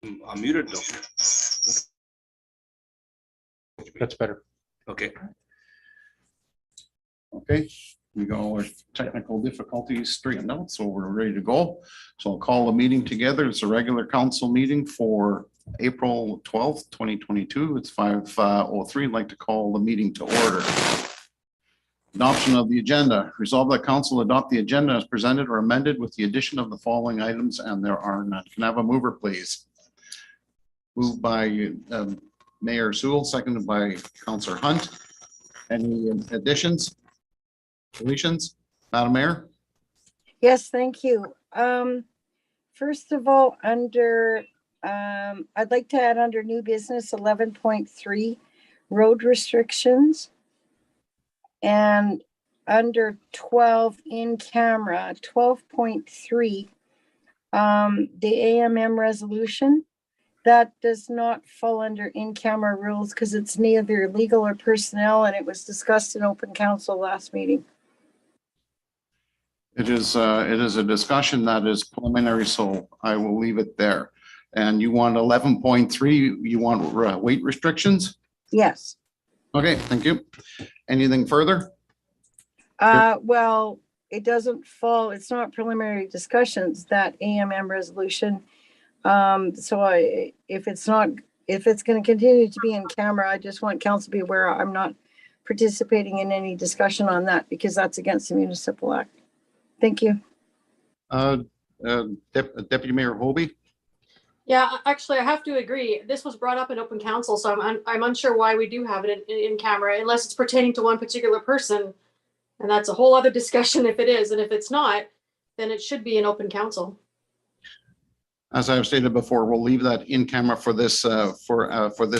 I'm muted though. That's better. Okay. Okay, we got all our technical difficulties straightened out, so we're ready to go. So I'll call the meeting together. It's a regular council meeting for April 12th, 2022. It's 5:03. I'd like to call the meeting to order. Adoption of the agenda. Resolve that council adopt the agenda as presented or amended with the addition of the following items, and there are none. Can I have a mover, please? Moved by Mayor Sewell, seconded by Councillor Hunt. Any additions? Deletions? Madam Mayor? Yes, thank you. First of all, under, I'd like to add under new business 11.3, road restrictions. And under 12 in camera, 12.3, the AMM resolution, that does not fall under in camera rules because it's neither legal or personnel, and it was discussed in open council last meeting. It is a discussion that is preliminary, so I will leave it there. And you want 11.3, you want weight restrictions? Yes. Okay, thank you. Anything further? Well, it doesn't fall, it's not preliminary discussions, that AMM resolution. If it's going to continue to be in camera, I just want council to be aware I'm not participating in any discussion on that because that's against the Municipal Act. Thank you. Deputy Mayor Hobie? Yeah, actually, I have to agree. This was brought up in open council, so I'm unsure why we do have it in camera, unless it's pertaining to one particular person. And that's a whole other discussion if it is. And if it's not, then it should be in open council. As I've stated before, we'll leave that in camera for this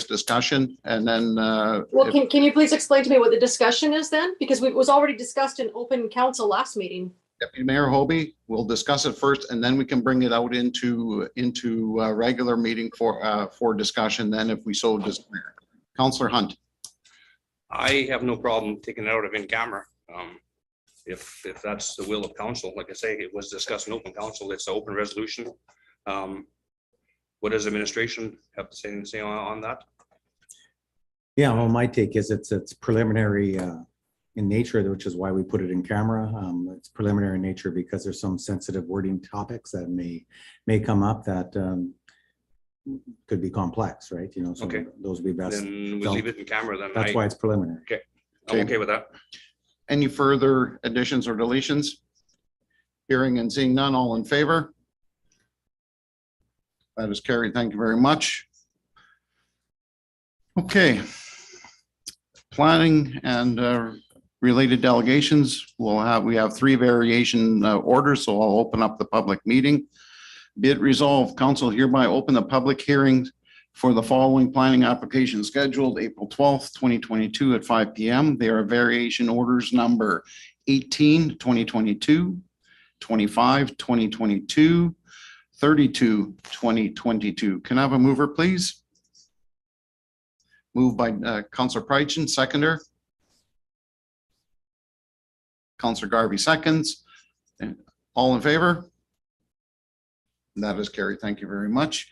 discussion, and then. Well, can you please explain to me what the discussion is then? Because it was already discussed in open council last meeting. Deputy Mayor Hobie, we'll discuss it first, and then we can bring it out into a regular meeting for discussion. Then, if we so desire. Councillor Hunt. I have no problem taking it out of in camera. If that's the will of council, like I say, it was discussed in open council. It's an open resolution. What does administration have to say on that? Yeah, well, my take is it's preliminary in nature, which is why we put it in camera. It's preliminary in nature because there's some sensitive wording topics that may come up that could be complex, right? You know, so okay. Those would be best. Then we'll leave it in camera. Then that's why it's preliminary. Okay, I'm okay with that. Any further additions or deletions? Hearing and seeing none, all in favor? That is carried. Thank you very much. Okay. Planning and related delegations. We have 3 variation orders, so I'll open up the public meeting. Be it resolved, council hereby open the public hearings for the following planning applications scheduled April 12th, 2022 at 5 p.m. They are variation orders number 18, 2022, 25, 2022, 32, 2022. Can I have a mover, please? Moved by Councillor Prychin, seconder. Councillor Garvey seconds. All in favor? That is carried. Thank you very much.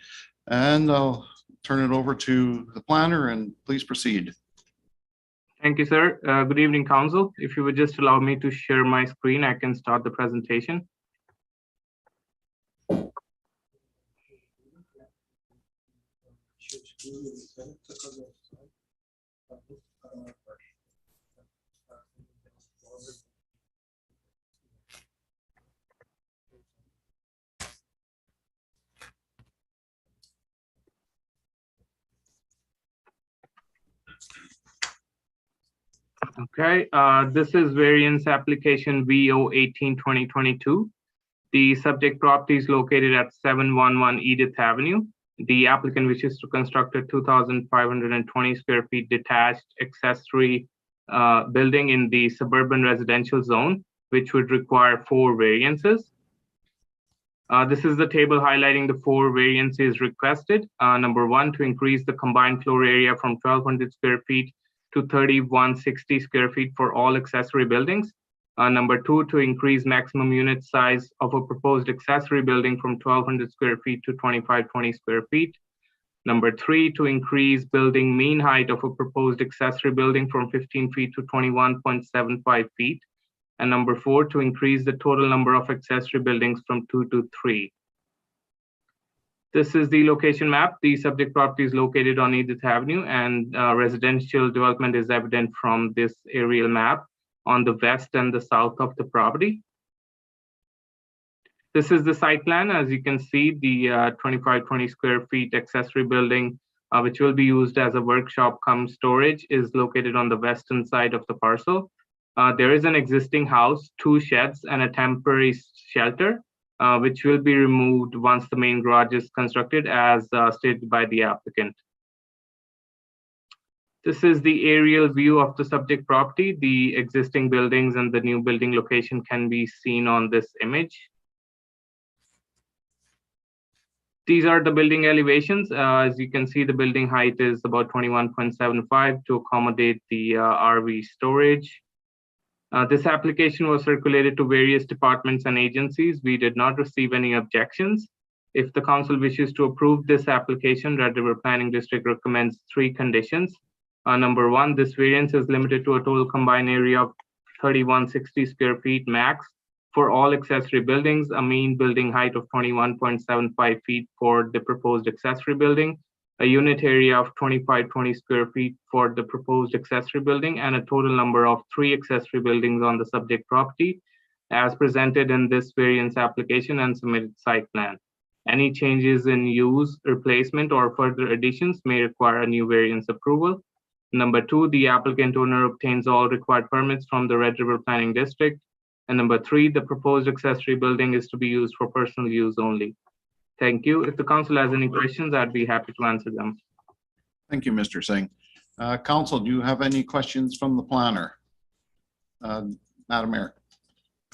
And I'll turn it over to the planner and please proceed. Thank you, sir. Good evening, council. If you would just allow me to share my screen, I can start the presentation. Okay, this is variance application VO 18-2022. The subject property is located at 711 Edith Avenue. The applicant wishes to construct a 2,520 square feet detached accessory building in the suburban residential zone, which would require 4 variances. This is the table highlighting the 4 variances requested. Number 1, to increase the combined floor area from 1,200 square feet to 3,160 square feet for all accessory buildings. Number 2, to increase maximum unit size of a proposed accessory building from 1,200 square feet to 2,520 square feet. Number 3, to increase building mean height of a proposed accessory building from 15 feet to 21.75 feet. And number 4, to increase the total number of accessory buildings from 2 to 3. This is the location map. The subject property is located on Edith Avenue, and residential development is evident from this aerial map on the west and the south of the property. This is the site plan. As you can see, the 2520 square feet accessory building, which will be used as a workshop cum storage, is located on the western side of the parcel. There is an existing house, 2 sheds, and a temporary shelter, which will be removed once the main garage is constructed, as stated by the applicant. This is the aerial view of the subject property. The existing buildings and the new building location can be seen on this image. These are the building elevations. As you can see, the building height is about 21.75 to accommodate the RV storage. This application was circulated to various departments and agencies. We did not receive any objections. If the council wishes to approve this application, Red River Planning District recommends 3 conditions. Number 1, this variance is limited to a total combined area of 3160 square feet max for all accessory buildings, a mean building height of 21.75 feet for the proposed accessory building, a unit area of 2520 square feet for the proposed accessory building, and a total number of 3 accessory buildings on the subject property as presented in this variance application and submitted site plan. Any changes in use, replacement, or further additions may require a new variance approval. Number 2, the applicant owner obtains all required permits from the Red River Planning District. And number 3, the proposed accessory building is to be used for personal use only. Thank you. If the council has any questions, I'd be happy to answer them. Thank you, Mr. Singh. Council, do you have any questions from the planner? Madam Mayor.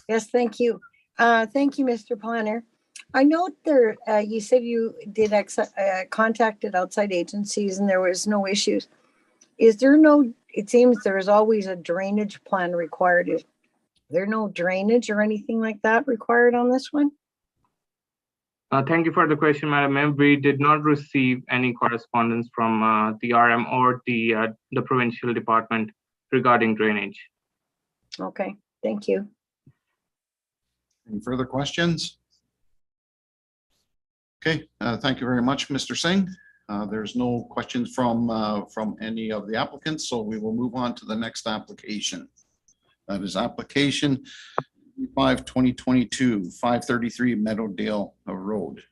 Yes, thank you. Thank you, Mr. Planner. I note there, you said you did contacted outside agencies and there was no issues. Is there no, it seems there is always a drainage plan required. Is there no drainage or anything like that required on this one? Thank you for the question, Madam Mayor. We did not receive any correspondence from the RM or the provincial department regarding drainage. Okay, thank you. Any further questions? Okay, thank you very much, Mr. Singh. There's no questions from any of the applicants, so we will move on to the next application. That is application 5/2022, 533 Meadowdale Road.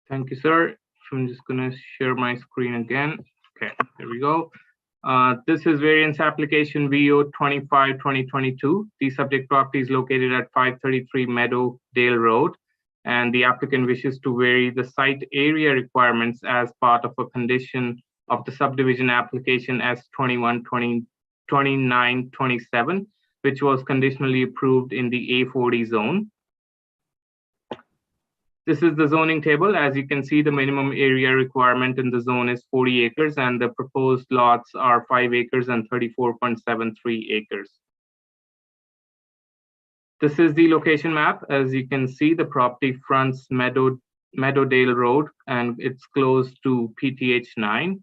Thank you, sir. I'm just going to share my screen again. Okay, there we go. This is variance application VO 25/2022. The subject property is located at 533 Meadowdale Road, and the applicant wishes to vary the site area requirements as part of a condition of the subdivision application S212927, which was conditionally approved in the A40 zone. This is the zoning table. As you can see, the minimum area requirement in the zone is 40 acres, and the proposed lots are 5 acres and 34.73 acres. This is the location map. As you can see, the property fronts Meadowdale Road, and it's close to PTH 9.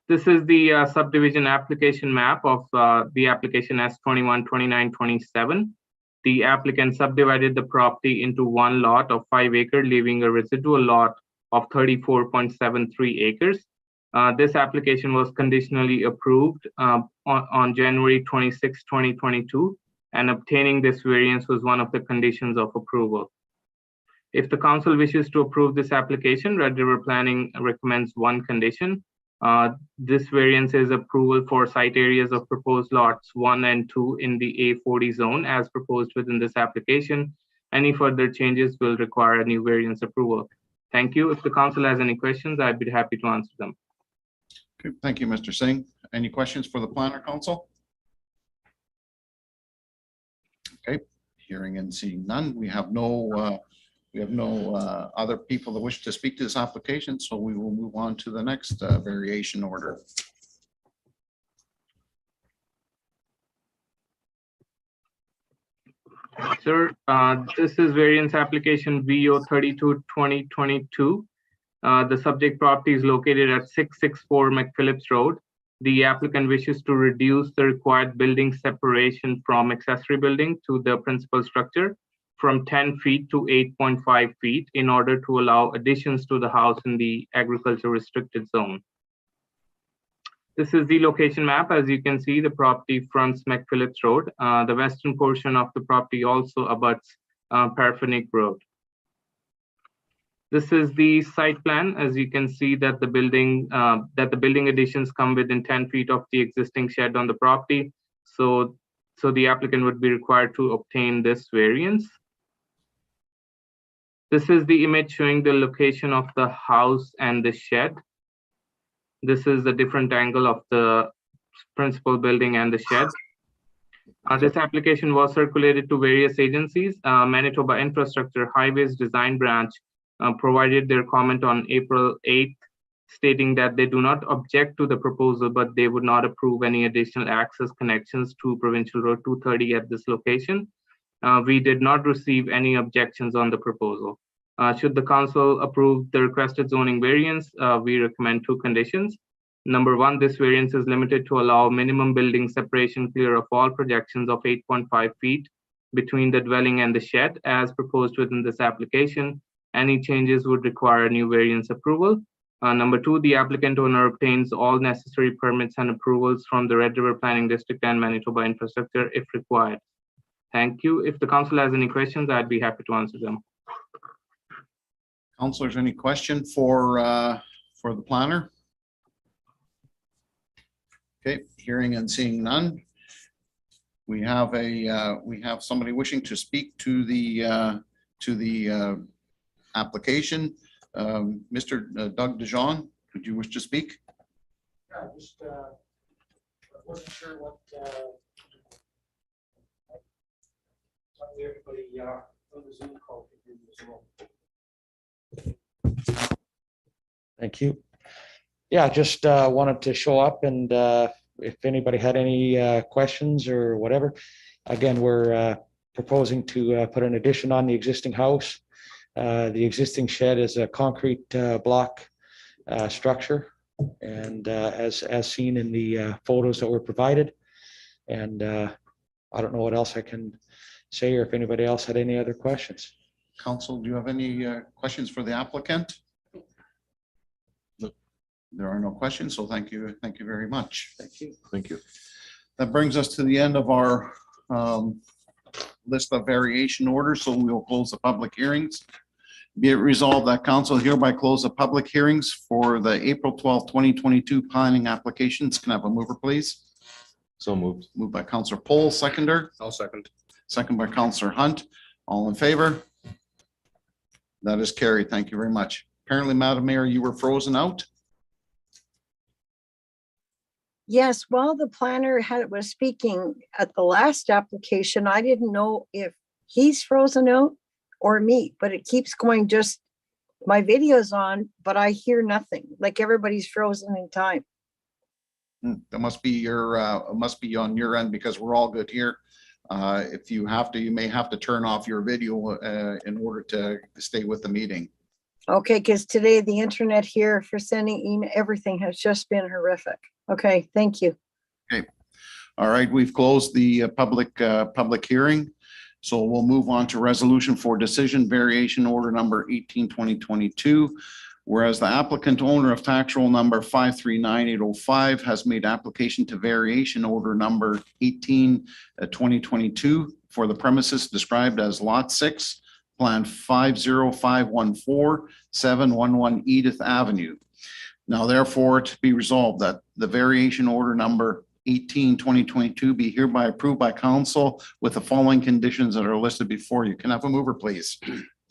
This is the subdivision application map of the application S212927. The applicant subdivided the property into one lot of 5 acres, leaving a residual lot of 34.73 acres. This application was conditionally approved on January 26, 2022, and obtaining this variance was one of the conditions of approval. If the council wishes to approve this application, Red River Planning recommends one condition. This variance is approval for site areas of proposed lots 1 and 2 in the A40 zone as proposed within this application. Any further changes will require a new variance approval. Thank you. If the council has any questions, I'd be happy to answer them. Okay, thank you, Mr. Singh. Any questions for the planner, council? Okay, hearing and seeing none, we have no We have no other people that wish to speak to this application, so we will move on to the next variation order. Sir, this is variance application VO 32/2022. The subject property is located at 664 McPhillips Road. The applicant wishes to reduce the required building separation from accessory building to the principal structure from 10 feet to 8.5 feet in order to allow additions to the house in the agriculture restricted zone. This is the location map. As you can see, the property fronts McPhillips Road. The western portion of the property also abuts Paraphrenic Road. This is the site plan. As you can see that the building additions come within 10 feet of the existing shed on the property. So the applicant would be required to obtain this variance. This is the image showing the location of the house and the shed. This is the different angle of the principal building and the shed. This application was circulated to various agencies. Manitoba Infrastructure Highways Design Branch provided their comment on April 8th, stating that they do not object to the proposal, but they would not approve any additional access connections to Provincial Road 230 at this location. We did not receive any objections on the proposal. Should the council approve the requested zoning variance, we recommend two conditions. Number one, this variance is limited to allow minimum building separation clear of all projections of 8.5 feet between the dwelling and the shed as proposed within this application. Any changes would require new variance approval. Number two, the applicant owner obtains all necessary permits and approvals from the Red River Planning District and Manitoba Infrastructure if required. Thank you. If the council has any questions, I'd be happy to answer them. Councilors, any question for the planner? Okay, hearing and seeing none. We have somebody wishing to speak to the application. Mr. Doug DeJean, would you wish to speak? Yeah, just wasn't sure what everybody on the Zoom call could do as well. Thank you. Yeah, just wanted to show up and if anybody had any questions or whatever. Again, we're proposing to put an addition on the existing house. The existing shed is a concrete block structure, and as seen in the photos that were provided. And I don't know what else I can say, or if anybody else had any other questions. Council, do you have any questions for the applicant? Look, there are no questions, so thank you very much. Thank you. Thank you. That brings us to the end of our list of variation orders, so we will close the public hearings. Be it resolved that council hereby close the public hearings for the April 12th, 2022 planning applications. Can I have a mover, please? So moved. Moved by Councillor Pohl, seconder. I'll second. Second by Councillor Hunt. All in favor? That is carried. Thank you very much. Apparently, Madam Mayor, you were frozen out. Yes, while the planner was speaking at the last application, I didn't know if he's frozen out or me, but it keeps going, just my video's on, but I hear nothing, like everybody's frozen in time. That must be must be on your end, because we're all good here. If you have to, you may have to turn off your video in order to stay with the meeting. Okay, because today the internet here for sending email, everything has just been horrific. Okay, thank you. Okay. All right, we've closed the public hearing. So we'll move on to resolution for decision variation order number 18/2022. Whereas the applicant owner of tax roll number 539805 has made application to variation order number 18/2022 for the premises described as Lot 6, Plan 50514, 711 Edith Avenue. Now therefore to be resolved that the variation order number 18/2022 be hereby approved by council with the following conditions that are listed before you. Can I have a mover, please?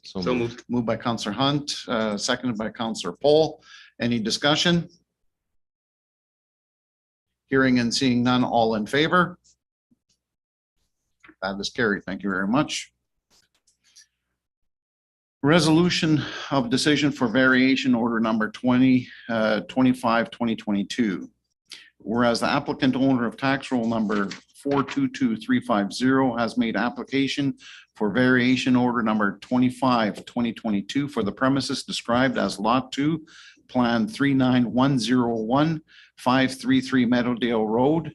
So moved. Moved by Councillor Hunt, seconded by Councillor Pohl. Any discussion? Hearing and seeing none, all in favor? That is carried. Thank you very much. Resolution of decision for variation order number 2022. Whereas the applicant owner of tax roll number 422350 has made application for variation order number 2022 for the premises described as Lot 2, Plan 39101, 533 Meadowdale Road.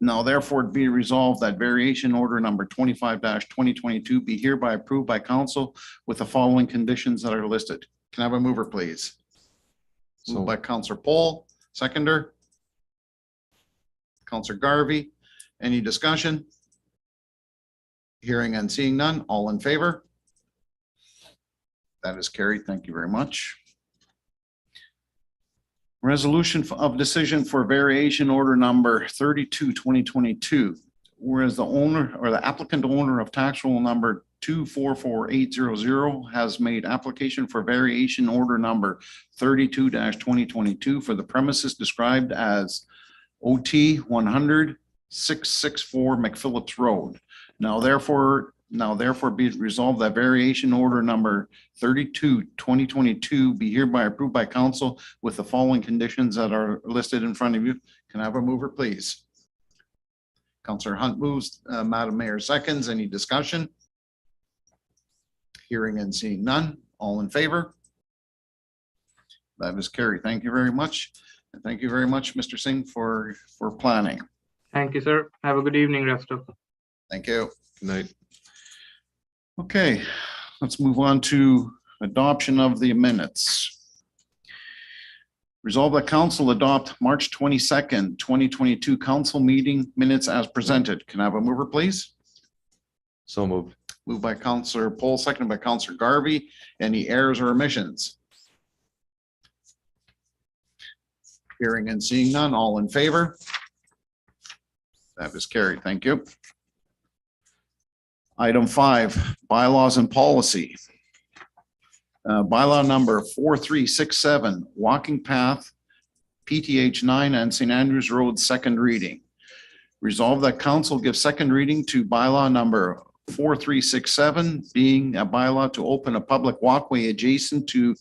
Now therefore be resolved that variation order number 25-2022 be hereby approved by council with the following conditions that are listed. Can I have a mover, please? Moved by Councillor Paul, seconder. Councillor Garvey, any discussion? Hearing and seeing none, all in favor? That is carried. Thank you very much. Resolution of decision for variation order number 32-2022. Whereas the owner or the applicant owner of tax roll number 244800 has made application for variation order number 32-2022 for the premises described as OT 100-664 McPhillips Road. Now therefore be it resolved that variation order number 32-2022 be hereby approved by council with the following conditions that are listed in front of you. Can I have a mover, please? Councillor Hunt moves, Madam Mayor seconds. Any discussion? Hearing and seeing none. All in favor? That is carried. Thank you very much. And thank you very much, Mr. Singh, for planning. Thank you, sir. Have a good evening, rest of. Thank you. Good night. Okay, let's move on to adoption of the minutes. Resolve that council adopt March 22nd, 2022 council meeting minutes as presented. Can I have a mover, please? So moved. Moved by Councillor Paul, seconded by Councillor Garvey. Any errors or omissions? Hearing and seeing none, all in favor? That is carried. Thank you. Item 5, bylaws and policy. Bylaw number 4367, walking path, PTH 9 and St. Andrews Road, second reading. Resolve that council give second reading to bylaw number 4367, being a bylaw to open a public walkway adjacent to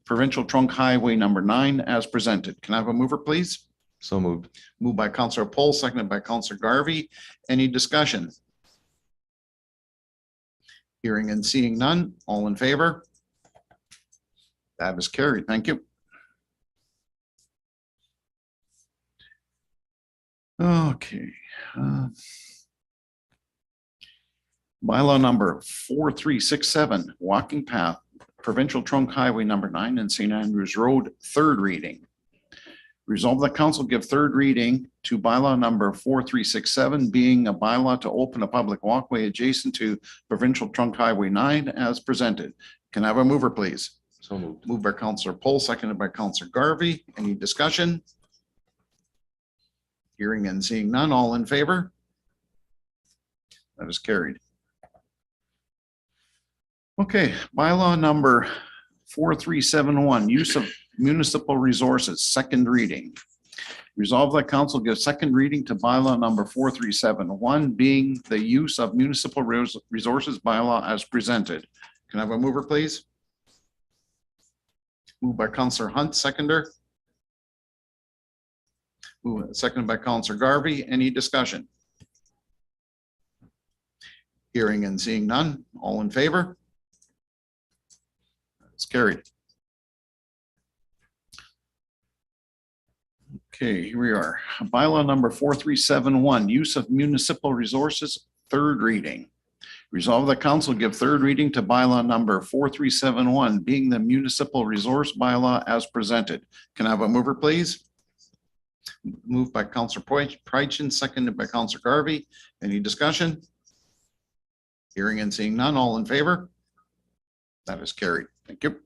Provincial Trunk Highway number 9 as presented. Can I have a mover, please? So moved. Moved by Councillor Paul, seconded by Councillor Garvey. Any discussion? Hearing and seeing none, all in favor? That is carried. Thank you. Okay. Bylaw number 4367, walking path, Provincial Trunk Highway number 9 and St. Andrews Road, third reading. Resolve that council give third reading to bylaw number 4367, being a bylaw to open a public walkway adjacent to Provincial Trunk Highway 9 as presented. Can I have a mover, please? So moved. Moved by Councillor Paul, seconded by Councillor Garvey. Any discussion? Hearing and seeing none, all in favor? That is carried. Okay, bylaw number 4371, use of municipal resources, second reading. Resolve that council give second reading to bylaw number 4371, being the use of municipal resources bylaw as presented. Can I have a mover, please? Moved by Councillor Hunt, seconder. Seconded by Councillor Garvey. Any discussion? Hearing and seeing none. All in favor? It's carried. Okay, here we are. Bylaw number 4371, use of municipal resources, third reading. Resolve that council give third reading to bylaw number 4371, being the municipal resource bylaw as presented. Can I have a mover, please? Moved by Councillor Prychin, seconded by Councillor Garvey. Any discussion? Hearing and seeing none, all in favor? That is carried. Thank you.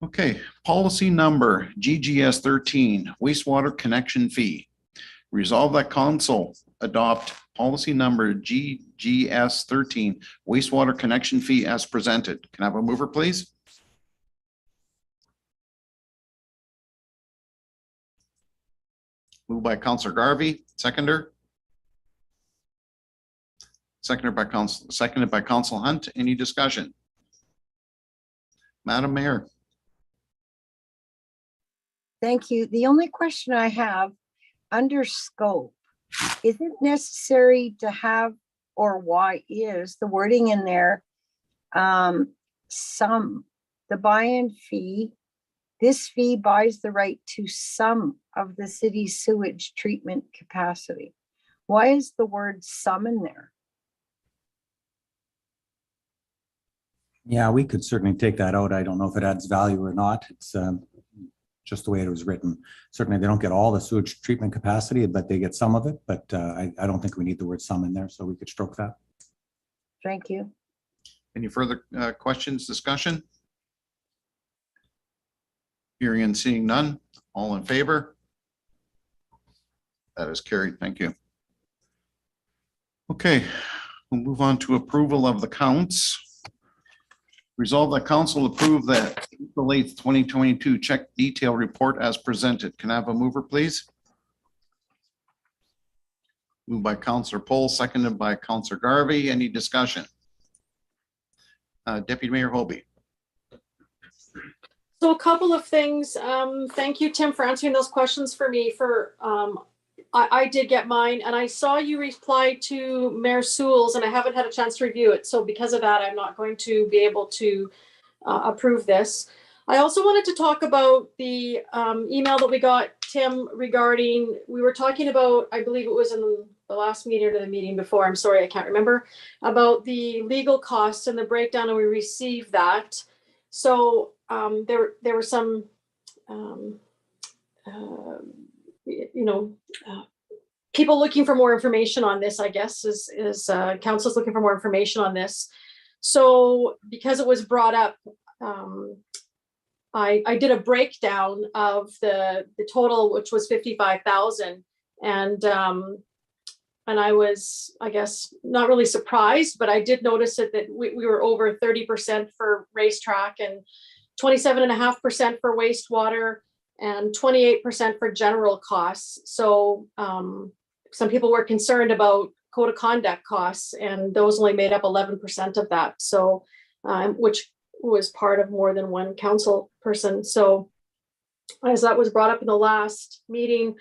Okay, policy number GGS 13, wastewater connection fee. Resolve that council adopt policy number GGS 13, wastewater connection fee as presented. Can I have a mover, please? Moved by Councillor Garvey, seconder. seconded by Council Hunt. Any discussion? Madam Mayor. Thank you. The only question I have, under scope, is it necessary to have, or why is the wording in there, some, the buy-in fee, this fee buys the right to some of the city's sewage treatment capacity? Why is the word some in there? Yeah, we could certainly take that out. I don't know if it adds value or not. It's just the way it was written. Certainly, they don't get all the sewage treatment capacity, but they get some of it. But I don't think we need the word some in there, so we could stroke that. Thank you. Any further questions, discussion? Hearing and seeing none. All in favor? That is carried. Thank you. Okay, we'll move on to approval of the counts. Resolve that council approve the April 8th, 2022 check detail report as presented. Can I have a mover, please? Moved by Councillor Pohl, seconded by Councillor Garvey. Any discussion? Deputy Mayor Hobie. So a couple of things. Thank you, Tim, for answering those questions for me. I did get mine, and I saw you reply to Mayor Sewell's, and I haven't had a chance to review it. So because of that, I'm not going to be able to approve this. I also wanted to talk about the email that we got, Tim, regarding, we were talking about, I believe it was in the last meeting or the meeting before, I'm sorry, I can't remember, about the legal costs and the breakdown, and we received that. So there were some, people looking for more information on this, I guess, is council's looking for more information on this. So because it was brought up, I did a breakdown of the total, which was 55,000, and I was, I guess, not really surprised, but I did notice that we were over 30% for racetrack and 27.5% for wastewater and 28% for general costs. So some people were concerned about code of conduct costs, and those only made up 11% of that. So which was part of more than one council person. So as that was brought up in the last meeting,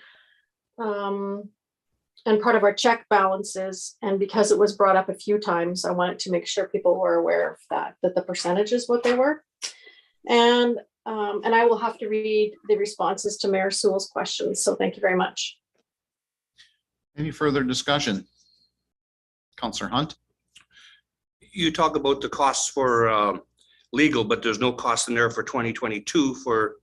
and part of our check balances, and because it was brought up a few times, I wanted to make sure people were aware of that the percentages, what they were. And I will have to read the responses to Mayor Sewell's questions. So thank you very much. Any further discussion? Councillor Hunt. You talk about the costs for legal, but there's no cost in there for 2022 for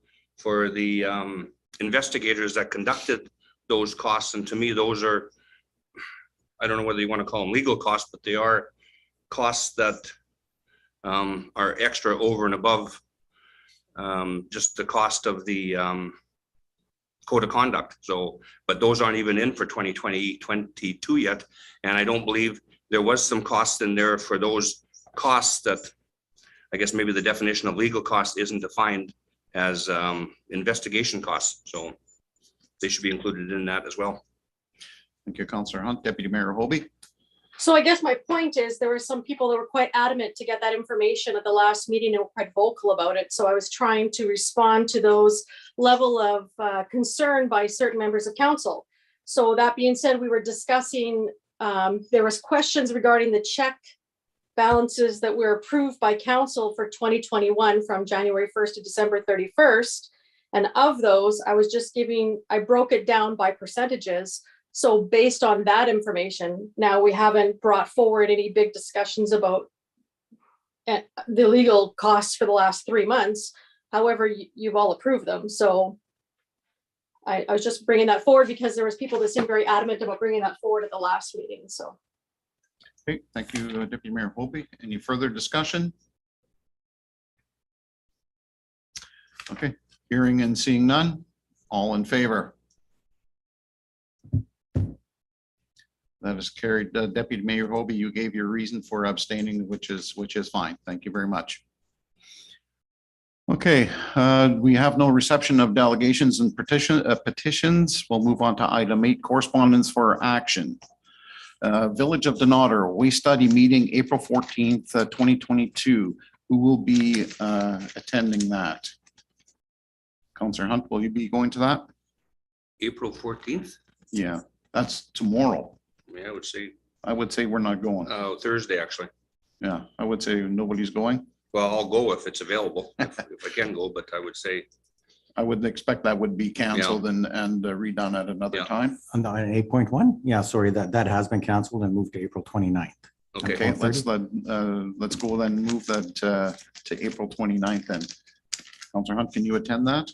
the investigators that conducted those costs. And to me, those are, I don't know whether you want to call them legal costs, but they are costs that are extra over and above just the cost of the code of conduct. So, but those aren't even in for 2022 yet. And I don't believe there was some cost in there for those costs that, I guess maybe the definition of legal cost isn't defined as investigation costs. So they should be included in that as well. Thank you, Councillor Hunt. Deputy Mayor Hobie. So I guess my point is there were some people that were quite adamant to get that information at the last meeting and were quite vocal about it. So I was trying to respond to those level of concern by certain members of council. So that being said, we were discussing, there was questions regarding the check balances that were approved by council for 2021 from January 1st to December 31st. And of those, I broke it down by percentages. So based on that information, now we haven't brought forward any big discussions about the legal costs for the last 3 months. However, you've all approved them. So I was just bringing that forward because there was people that seemed very adamant about bringing that forward at the last meeting. So. Okay, thank you, Deputy Mayor Hobie. Any further discussion? Okay, hearing and seeing none. All in favor? That is carried. Deputy Mayor Hobie, you gave your reason for abstaining, which is fine. Thank you very much. Okay, we have no reception of delegations and petitions. We'll move on to item 8, correspondence for action. Village of Denaudre, we study meeting April 14th, 2022. Who will be attending that? Counselor Hunt, will you be going to that? April 14th? Yeah, that's tomorrow. Yeah, I would say we're not going. Thursday, actually. Yeah, I would say nobody's going. Well, I'll go if it's available, if I can go, but I would say, I would expect that would be canceled and redone at another Yeah. time. On 8.1, yeah, sorry, that has been canceled and moved to April 29th. okay. Okay, let's go then move that to April 29th then. Counselor Hunt, can you attend that?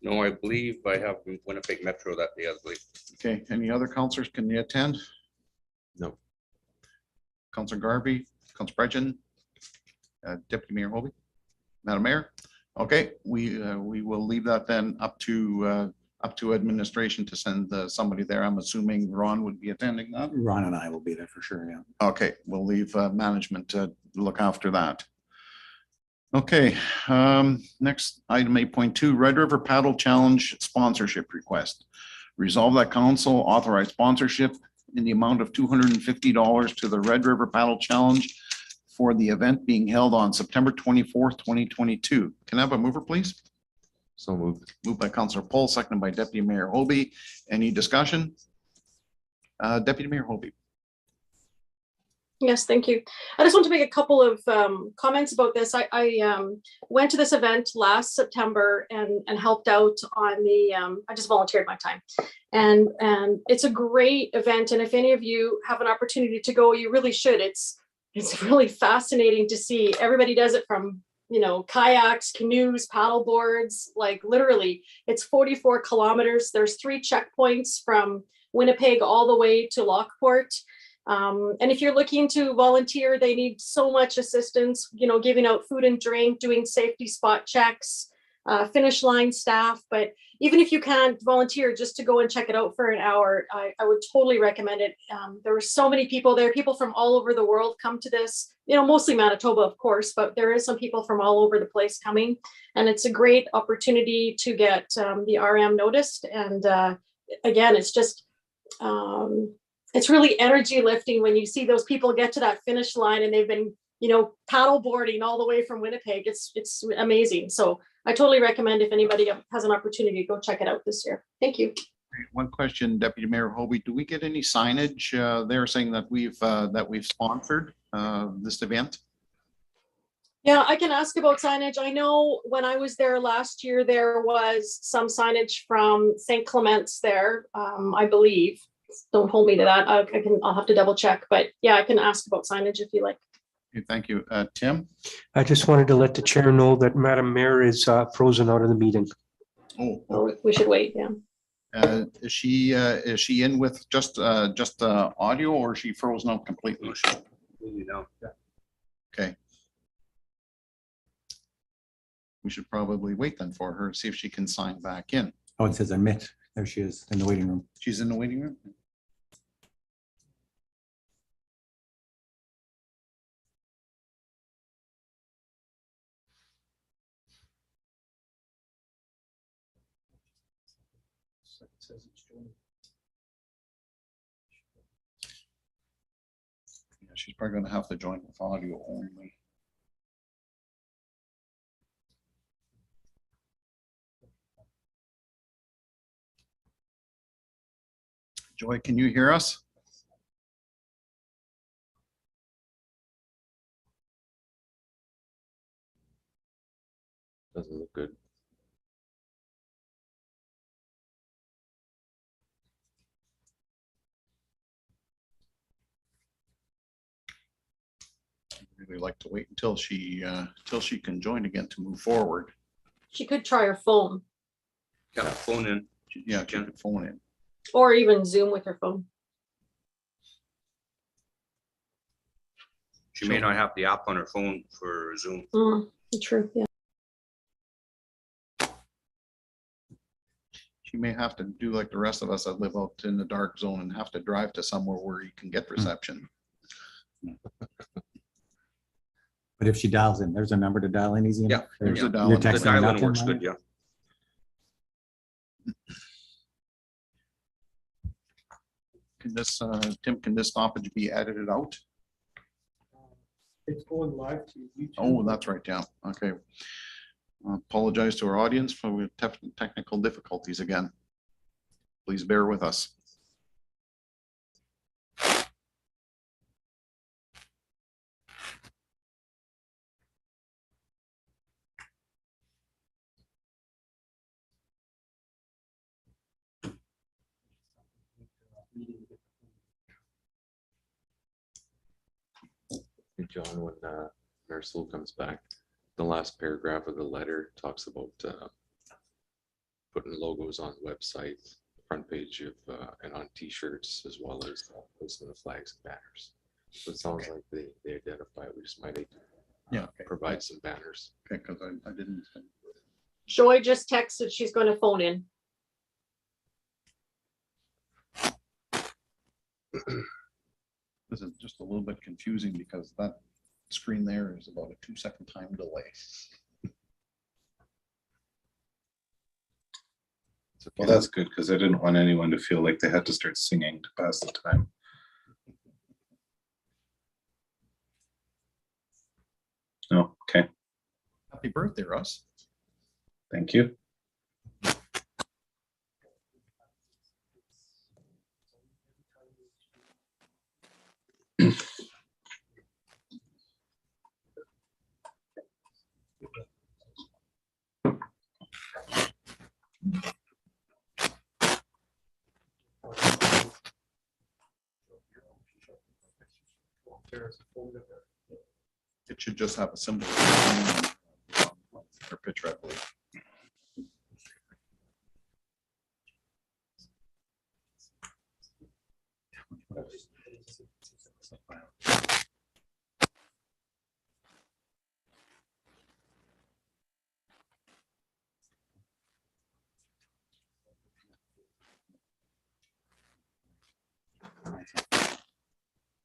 No, I believe I have Winnipeg Metro that day, I believe. Okay, any other counselors, can you attend? No. Counselor Garvey, Counselor Breton, Deputy Mayor Hobie, Madam Mayor. Okay, we will leave that then up to administration to send somebody there. I'm assuming Ron would be attending that. Ron and I will be there for sure, yeah. Okay, we'll leave management to look after that. Okay, next item 8.2, Red River Paddle Challenge sponsorship request. Resolve that council authorize sponsorship in the amount of $250 to the Red River Paddle Challenge for the event being held on September 24th, 2022. Can I have a mover, please? So moved. Moved by Councilor Paul, seconded by Deputy Mayor Hobie. Any discussion? Deputy Mayor Hobie. Yes, thank you. I just want to make a couple of comments about this. I went to this event last September and helped out on the, I just volunteered my time. And it's a great event. And if any of you have an opportunity to go, you really should. It's really fascinating to see. Everybody does it from, kayaks, canoes, paddle boards, like literally it's 44 kilometers. There's 3 checkpoints from Winnipeg all the way to Lockport. And if you're looking to volunteer, they need so much assistance, giving out food and drink, doing safety spot checks, finish line staff. But even if you can't volunteer just to go and check it out for an hour, I would totally recommend it. There were so many people there. People from all over the world come to this, mostly Manitoba, of course, but there is some people from all over the place coming. And it's a great opportunity to get the RM noticed. And again, it's just, it's really energy lifting when you see those people get to that finish line and they've been, paddle boarding all the way from Winnipeg. It's amazing. So I totally recommend if anybody has an opportunity, go check it out this year. Thank you. One question, Deputy Mayor Hobie, do we get any signage there saying that we've sponsored this event? Yeah, I can ask about signage. I know when I was there last year, there was some signage from St. Clement's there, I believe. Don't hold me to that. I'll have to double check, but yeah, I can ask about signage if you like. Okay, thank you. Tim? I just wanted to let the chair know that Madam Mayor is frozen out of the meeting. Oh, Oh, we should wait, yeah. is she in with just audio or is she frozen out completely? Okay. We should probably wait then for her, see if she can sign back in. Oh, it says admit. There she is in the waiting room. She's in the waiting room? Yeah, she's probably gonna have to join with audio only. Joy, can you hear us? Doesn't look good. I'd really like to wait until she can join again to move forward. She could try her phone Got a phone in. Yeah, she can phone in. or even Zoom with her phone. She may not have the app on her phone for Zoom. True, yeah. She may have to do like the rest of us that live out in the dark zone and have to drive to somewhere where you can get reception. But if she dials in, there's a number to dial in easy enough. There's a You're dial in. The texting dial-in nothing, works right? good, yeah. Can this, Tim, can this stoppage be edited out? It's going live to YouTube. Oh, that's right, yeah, okay. Apologize to our audience for technical difficulties again. Please bear with us. Hey, John, when Marisol comes back, the last paragraph of the letter talks about putting logos on websites, front page of and on T-shirts, as well as posting the flags and banners. So it sounds like they identify. We just might need to Yeah, okay. provide some banners. Okay, because I didn't. Joy just texted she's going to phone in. This is just a little bit confusing because that screen there is about a 2-second time delay. Well, that's good because I didn't want anyone to feel like they had to start singing to pass the time. Oh, okay. Happy birthday, Russ. Thank you. It should just have a symbol. Or picture, I believe.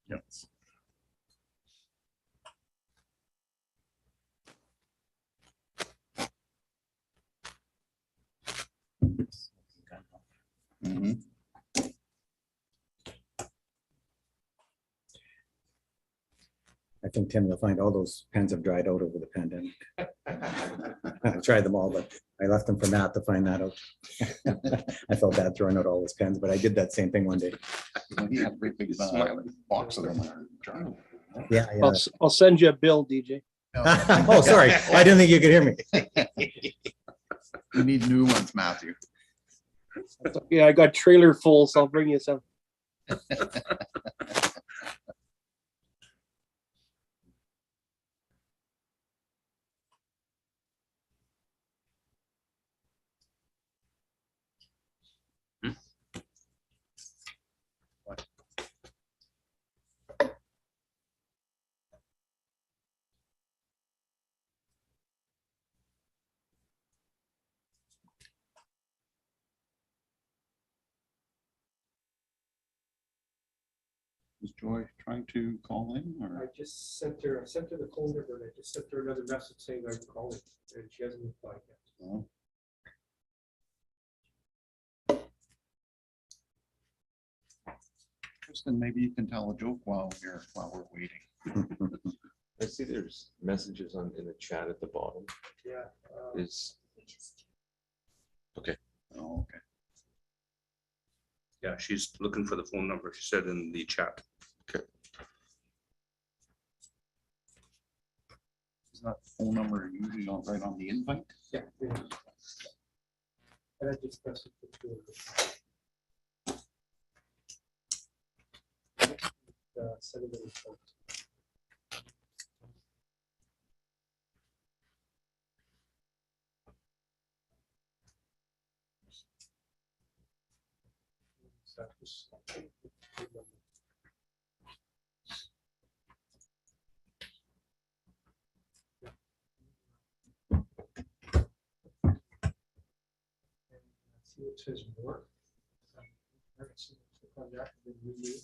Yes. Mhm. I think, Tim, you'll find all those pens have dried out over the pandemic. I tried them all, but I left them for Matt to find that out. I felt bad throwing out all his pens, but I did that same thing one day. He had a great big box of them. Yeah, yeah. I'll send you a bill, DJ. Oh, sorry. I didn't think you could hear me. You need new ones, Matthew. Yeah, I got trailer full, so I'll bring you some. Is Joy trying to call in I or? just sent her the phone number, and I just sent her another message saying I'm calling, and she hasn't replied yet. No? Kristen, maybe you can tell a joke while we're waiting. I see there's messages in the chat at the bottom. Yeah. Is okay. Oh, okay. Yeah, she's looking for the phone number. She said in the chat. Is that phone number usually right on the invite? Yeah. Yeah. And I just pressed it for 2 of them. Send it in the phone. See what says more. I can see the contact and then renew.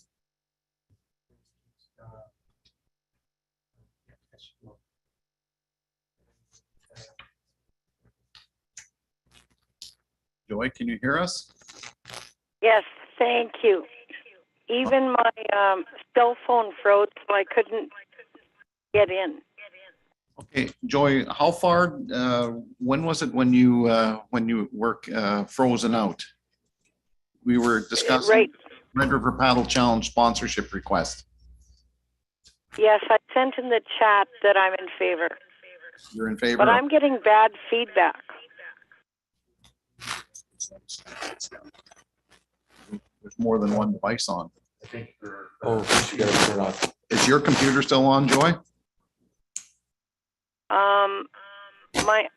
Joy, can you hear us? Yes, thank you. Even my cell phone froze, so I couldn't get in. Okay, Joy, how far, when was it when you were frozen out? We were discussing Right. Red River Paddle Challenge sponsorship request. Yes, I sent in the chat that I'm in favor, You're in favor? but I'm getting bad feedback. There's more than one device on. Oh, she got to turn it off. Is your computer still on, Joy? My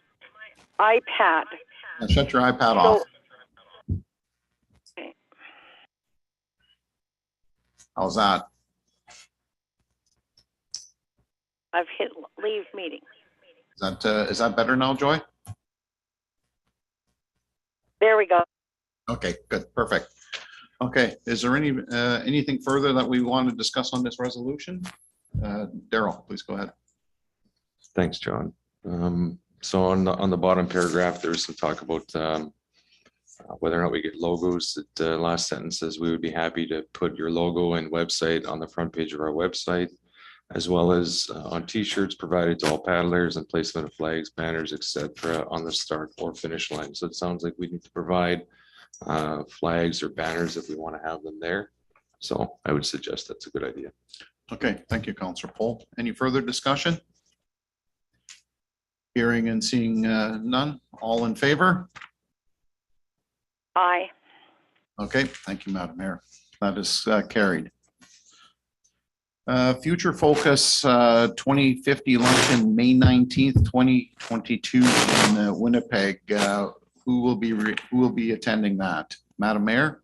iPad. Now shut your iPad off. Okay. How's that? I've hit leave meeting. Is that better now, Joy? There we go. Okay, good, perfect. Okay, is there anything further that we want to discuss on this resolution? Daryl, please go ahead. Thanks, John. So on the bottom paragraph, there's some talk about whether or not we get logos. The last sentence says we would be happy to put your logo and website on the front page of our website, as well as on t-shirts provided to all paddlers and placement of flags, banners, etc. on the start or finish line. So it sounds like we need to provide flags or banners if we want to have them there. So I would suggest that's a good idea. Okay, thank you, Councillor Pohl. Any further discussion? Hearing and seeing none, all in favor? Aye. Okay, thank you, Madam Mayor. That is carried. Future Focus 2050 luncheon, May 19th, 2022 in Winnipeg. Who will be attending that? Madam Mayor?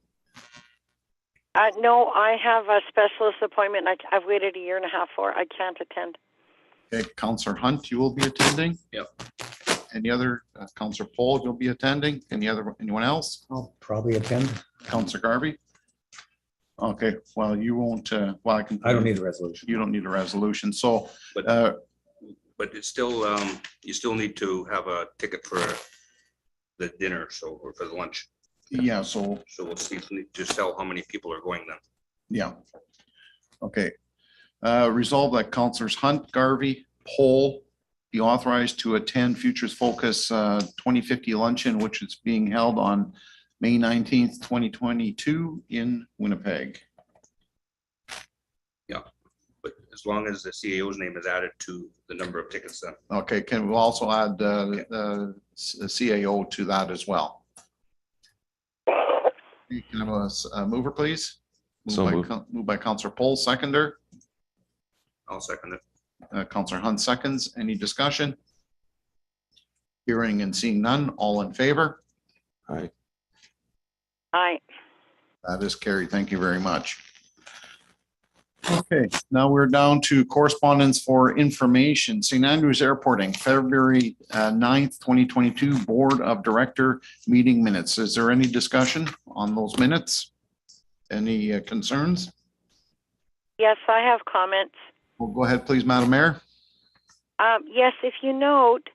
No, I have a specialist appointment. I've waited 1.5 years for. I can't attend. Okay, Councillor Hunt, you will be attending? Yep. Any other, Councillor Pohl, you'll be attending? Anyone else? I'll probably attend. Councillor Garvey? Okay, well, you won't, well, I can. I don't need a resolution. You don't need a resolution, so, But it's still, you still need to have a ticket for the dinner, so, or for the lunch. yeah, so, So we'll see, if we need to tell how many people are going then. yeah. Okay. Resolve that Councillors Hunt, Garvey, Pohl be authorized to attend Futures Focus 2050 luncheon, which is being held on May 19th, 2022 in Winnipeg. Yeah, but as long as the CAO's name is added to the number of tickets then. Okay, can we also add the CAO to that as well? Can I have a mover, please? Moved by Councillor Pohl, seconder. I'll second it. Councillor Hunt seconds. Any discussion? Hearing and seeing none, all in favor? Aye. Aye. That is carried. Thank you very much. Okay, now we're down to correspondence for information. St. Andrews Airporting, February 9th, 2022, Board of Director meeting minutes. Is there any discussion on those minutes? Any concerns? Yes, I have comments. Well, go ahead, please, Madam Mayor. Yes, if you note,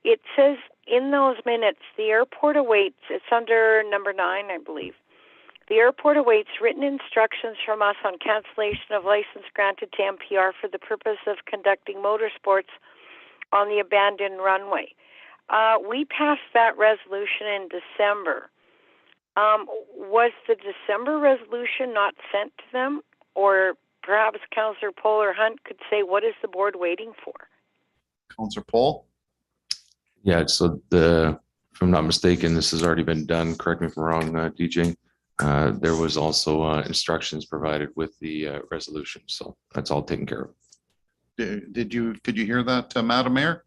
it says in those minutes, the airport awaits, it's under number 9, I believe. The airport awaits written instructions from us on cancellation of license granted to MPR for the purpose of conducting motorsports on the abandoned runway. We passed that resolution in December. Was the December resolution not sent to them? Or perhaps Councillor Pohl or Hunt could say, what is the board waiting for? Councillor Pohl. Yeah, so if I'm not mistaken, this has already been done. Correct me if I'm wrong, DJ. There was also instructions provided with the resolution, so that's all taken care of. Could you hear that, Madam Mayor?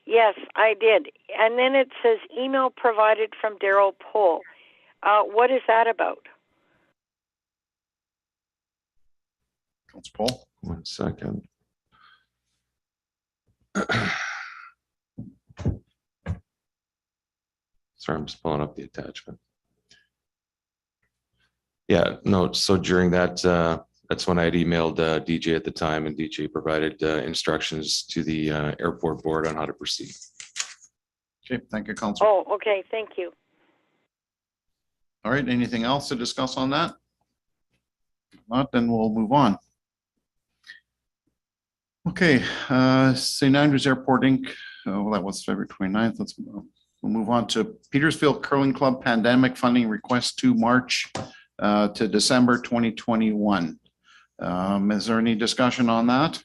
Yes, I did. And then it says email provided from Daryl Pohl. What is that about? Councillor Pohl. 1 second. Sorry, I'm just pulling up the attachment. Yeah, no, so during that, that's when I had emailed DJ at the time, and DJ provided instructions to the airport board on how to proceed. Okay, thank you, Councillor. Oh, okay, thank you. All right, anything else to discuss on that? Not, then we'll move on. Okay, St. Andrews Airport Inc. Well, that was February 29th. We'll move on to Petersfield Curling Club pandemic funding request to March to December 2021. Is there any discussion on that?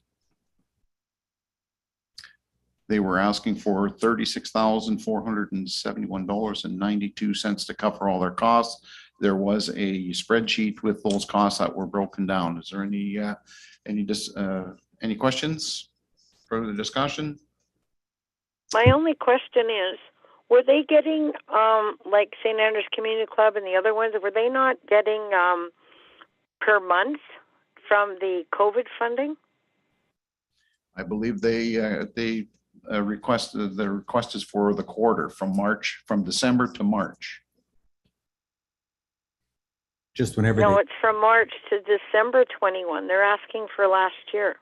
They were asking for $36,471.92 to cover all their costs. There was a spreadsheet with those costs that were broken down. Is there any questions? Further discussion? My only question is, were they getting, like St. Andrews Community Club and the other ones, were they not getting per month from the COVID funding? I believe they requested, the request is for the quarter from December to March. Just whenever No, they, it's from March to December 21. They're asking for last year.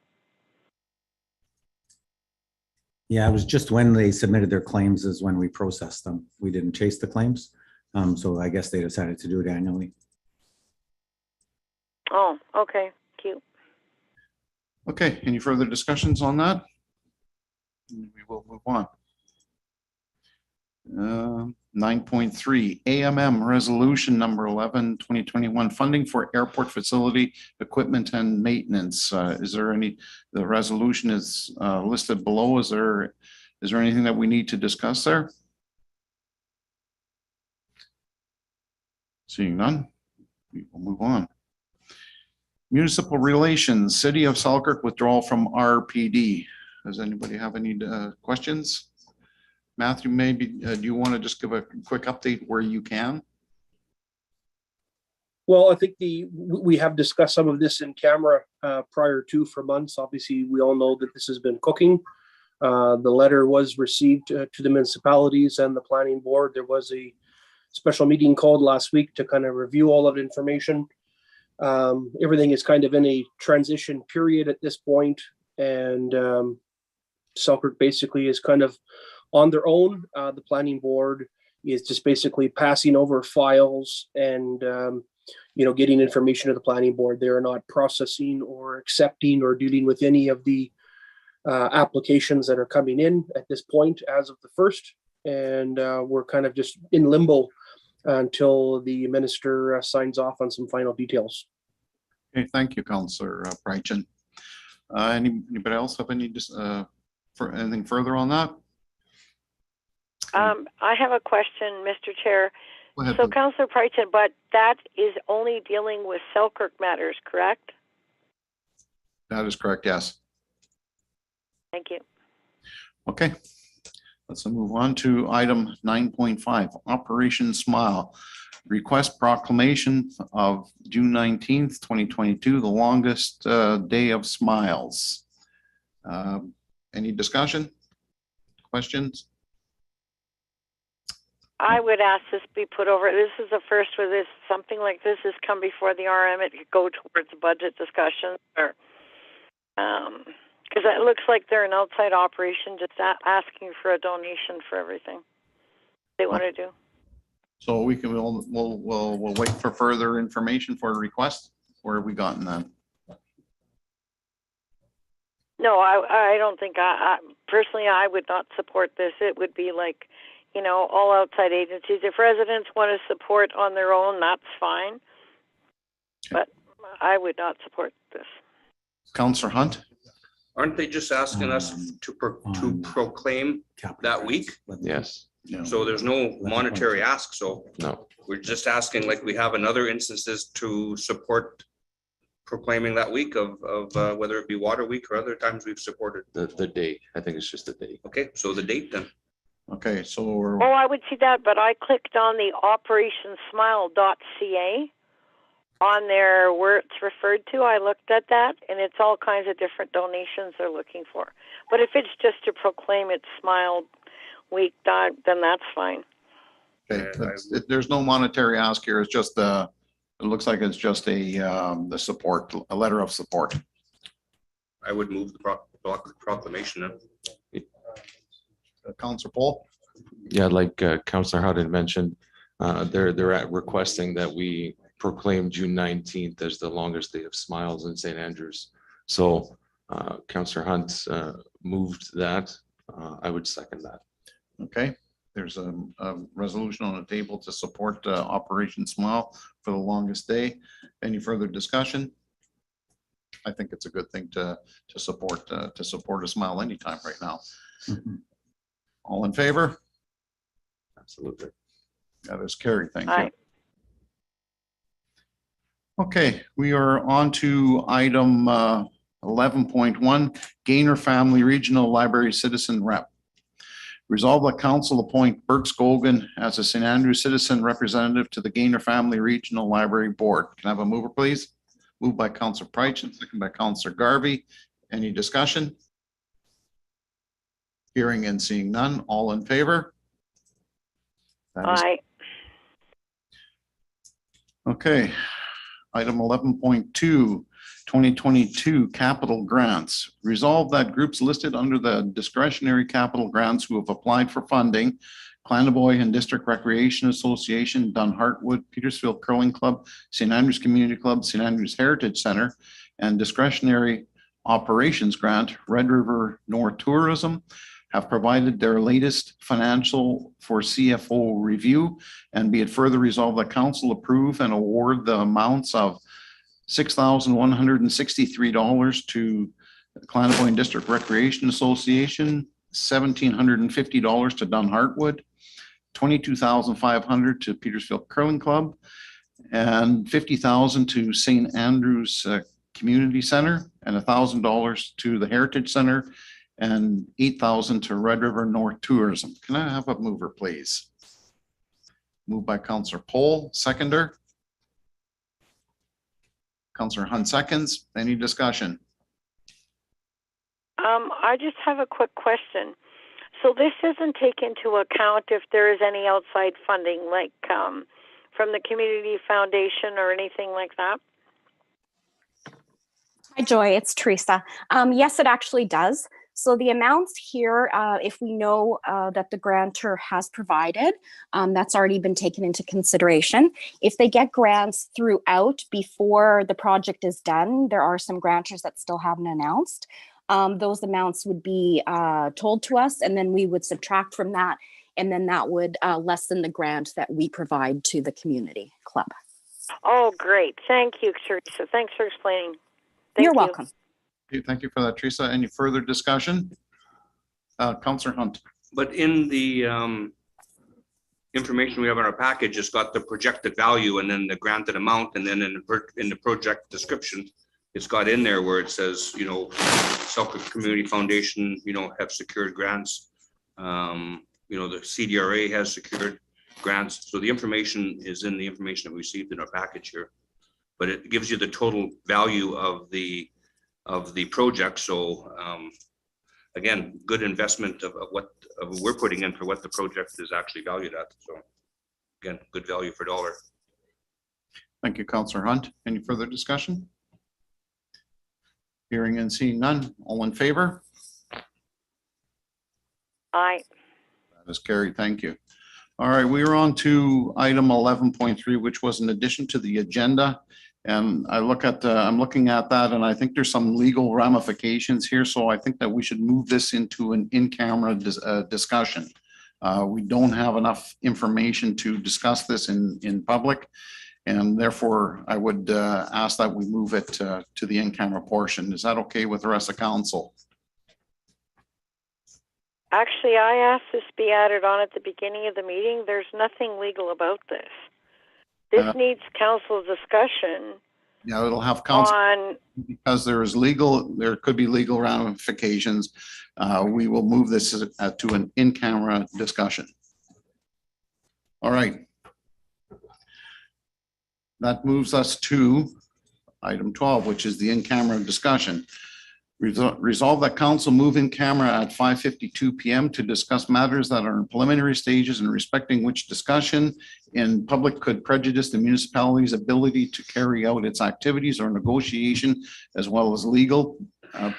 yeah, it was just when they submitted their claims is when we processed them. We didn't chase the claims. So I guess they decided to do it annually. Oh, okay, cute. Okay, any further discussions on that? We will move on. 9.3 AMM resolution number 11, 2021 funding for airport facility equipment and maintenance. Is there any, the resolution is listed below. Is there anything that we need to discuss there? Seeing none, we will move on. Municipal relations, City of Selkirk withdrawal from RPD. Does anybody have any questions? Matthew, maybe do you want to just give a quick update where you can? Well, I think we have discussed some of this in camera prior to for months. Obviously, we all know that this has been cooking. The letter was received to the municipalities and the planning board. There was a special meeting called last week to kind of review all of the information. Everything is kind of in a transition period at this point, and Selkirk basically is kind of on their own. The planning board is just basically passing over files and getting information to the planning board. They are not processing or accepting or dealing with any of the applications that are coming in at this point as of the 1st, and we're kind of just in limbo until the minister signs off on some final details. Okay, thank you, Councillor Prychin. Anybody else have any for anything further on that? I have a question, Mr. Chair. Go ahead, So, please. Councillor Prychin, but that is only dealing with Selkirk matters, correct? That is correct, yes. Thank you. Okay, let's move on to item 9.5, Operation Smile. Request proclamation of June 19th, 2022, the longest day of smiles. Any discussion? Questions? I would ask this be put over. This is the first where this something like this has come before the RM. It could go towards budget discussion, or because it looks like they're an outside operation, just asking for a donation for everything they want to do. So we can we'll wait for further information for a request. Where have we gotten that? No, I don't think I personally I would not support this. It would be like, all outside agencies. If residents want to support on their own, that's fine. But I would not support this. Councillor Hunt? Aren't they just asking us to proclaim that week? Yes, So there's no monetary ask. So no, we're just asking, like we have in other instances, to support proclaiming that week of whether it be Water Week or other times we've supported. the date, I think it's just the date. Okay, so the date then. Okay, so we're, Oh, I would see that, but I clicked on the operationsmile.ca on there where it's referred to. I looked at that, and it's all kinds of different donations they're looking for. But if it's just to proclaim it's Smile Week, then that's fine. okay, there's no monetary ask here. It's just it looks like it's just the support, a letter of support. I would move the proclamation then. Councillor Paul? Yeah, like Councillor Hunt had mentioned, they're requesting that we proclaimed June 19th as the longest day of smiles in St. Andrews. So Councillor Hunt moved that. I would second that. Okay, there's a resolution on the table to support Operation Smile for the longest day. Any further discussion? I think it's a good thing to support a smile anytime right now. All in favor? Absolutely. That is carried. Thank you. Aye. Okay, we are on to item 11.1, Gaynor Family Regional Library Citizen Rep. Resolve that council appoint Burks Gogan as a St. Andrews citizen representative to the Gaynor Family Regional Library Board. Can I have a mover, please? Moved by Councillor Pryce and second by Councillor Garvey. Any discussion? Hearing and seeing none. All in favor? That is Aye. okay. Item 11.2, 2022 capital grants. Resolve that groups listed under the discretionary capital grants who have applied for funding, Clandeboye and District Recreation Association, Dunhartwood, Petersfield Curling Club, St. Andrews Community Club, St. Andrews Heritage Center, and discretionary operations grant, Red River North Tourism, have provided their latest financial for CFO review, and be it further resolved that council approve and award the amounts of $6,163 to Clandeboye District Recreation Association, $1,750 to Dunhartwood, $22,500 to Petersfield Curling Club, and $50,000 to St. Andrews Community Center, and $1,000 to the Heritage Center, and $8,000 to Red River North Tourism. Can I have a mover, please? Moved by Councillor Pohl, seconder. Councillor Hunt seconds. Any discussion? I just have a quick question. So this doesn't take into account if there is any outside funding, like from the community foundation or anything like that? Hi, Joy. It's Teresa. Yes, it actually does. So the amounts here, if we know that the grantor has provided, that's already been taken into consideration. If they get grants throughout before the project is done, there are some grantors that still haven't announced. Those amounts would be told to us, and then we would subtract from that, and then that would lessen the grant that we provide to the community club. Oh, great. Thank you, Teresa. Thanks for explaining. You're welcome. Okay, thank you for that, Teresa. Any further discussion? Councillor Hunt. But in the information we have in our package, it's got the projected value and then the granted amount, and then in the project description, it's got in there where it says, you know, Selkirk Community Foundation, you know, have secured grants. You know, the CDRA has secured grants. So the information is in the information that we received in our package here, but it gives you the total value of the project. So again, good investment of what we're putting in for what the project is actually valued at. So again, good value for dollar. Thank you, Councillor Hunt. Any further discussion? Hearing and seeing none. All in favor? Aye. That is carried. Thank you. All right, we are on to item 11.3, which was an addition to the agenda. And I'm looking at that, and I think there's some legal ramifications here. So I think that we should move this into an in-camera discussion. We don't have enough information to discuss this in public. And therefore, I would ask that we move it to the in-camera portion. Is that okay with the rest of council? Actually, I asked this be added on at the beginning of the meeting. There's nothing legal about this. This needs council discussion. Yeah, it'll have council On, because there could be legal ramifications. We will move this to an in-camera discussion. All right. That moves us to item 12, which is the in-camera discussion. Resolve that council move in camera at 5:52 p.m. to discuss matters that are in preliminary stages and respecting which discussion in public could prejudice the municipality's ability to carry out its activities or negotiation, as well as legal,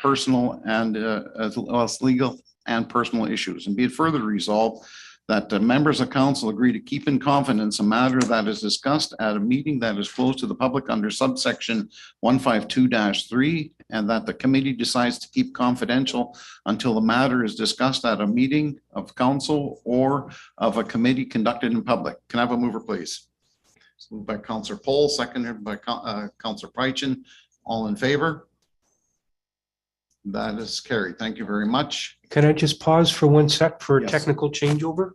personal, and as well as legal and personal issues. And be it further resolved that the members of council agree to keep in confidence a matter that is discussed at a meeting that is closed to the public under subsection 152-3, and that the committee decides to keep confidential until the matter is discussed at a meeting of council or of a committee conducted in public. Can I have a mover, please? Moved by Councillor Poll, seconded by Councillor Prychin. All in favor? That is carried. Thank you very much. Can I just pause for 1 sec for a Yes. technical changeover?